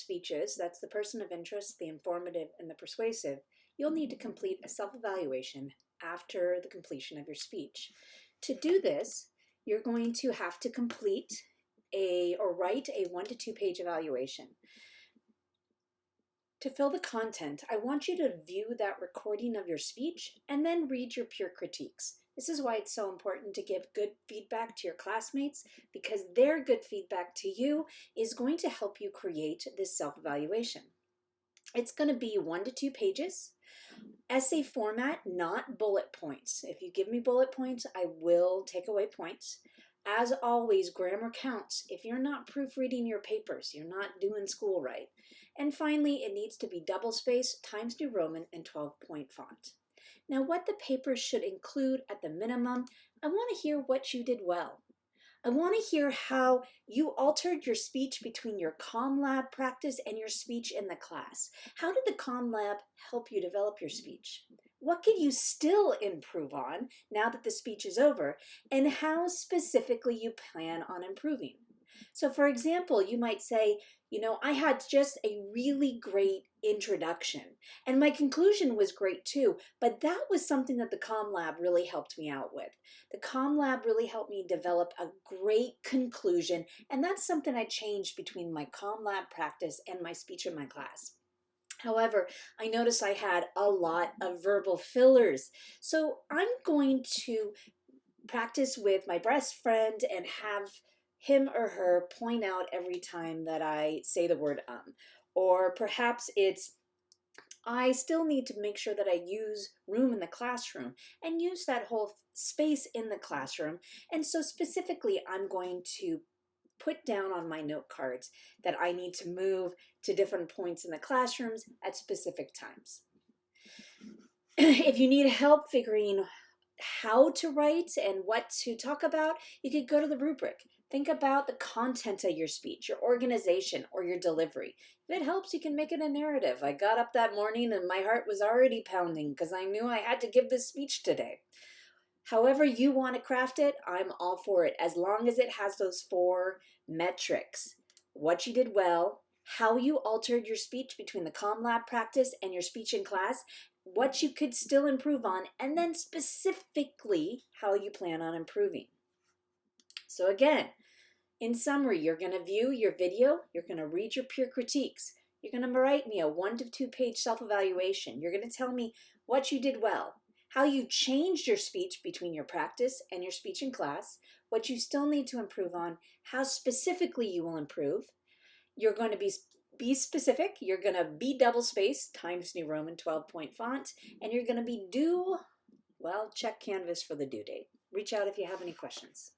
speeches, that's the person of interest, the informative, and the persuasive, you'll need to complete a self-evaluation after the completion of your speech. To do this, you're going to have to complete or write a 1 to 2 page evaluation. To fill the content, I want you to view that recording of your speech and then read your peer critiques. This is why it's so important to give good feedback to your classmates, because their good feedback to you is going to help you create this self-evaluation. It's going to be 1 to 2 pages, essay format, not bullet points. If you give me bullet points, I will take away points. As always, grammar counts. If you're not proofreading your papers, you're not doing school right. And finally, it needs to be double-spaced, Times New Roman, and 12-point font. Now, what the papers should include at the minimum, I want to hear what you did well. I want to hear how you altered your speech between your Comm Lab practice and your speech in the class. How did the Comm Lab help you develop your speech? What can you still improve on now that the speech is over? And how specifically you plan on improving? So for example, you might say, I had just a really great introduction, and my conclusion was great too, but that was something that the Comm Lab really helped me out with. The Comm Lab really helped me develop a great conclusion, and that's something I changed between my Comm Lab practice and my speech in my class. However, I noticed I had a lot of verbal fillers, so I'm going to practice with my best friend and have him or her point out every time that I say the word Or perhaps it's, I still need to make sure that I use room in the classroom and use that whole space in the classroom. And so specifically, I'm going to put down on my note cards that I need to move to different points in the classrooms at specific times. If you need help figuring how to write and what to talk about, you could go to the rubric. Think about the content of your speech, your organization, or your delivery. If it helps, you can make it a narrative. I got up that morning and my heart was already pounding because I knew I had to give this speech today. However you want to craft it, I'm all for it, as long as it has those 4 metrics. What you did well, how you altered your speech between the Comm Lab practice and your speech in class, what you could still improve on, and then specifically how you plan on improving. So again, in summary, you're going to view your video, you're going to read your peer critiques, you're going to write me a 1 to 2 page self-evaluation, you're going to tell me what you did well, how you changed your speech between your practice and your speech in class, what you still need to improve on, how specifically you will improve. You're going to be specific, you're going to be double-spaced, Times New Roman 12-point font, and you're going to be check Canvas for the due date. Reach out if you have any questions.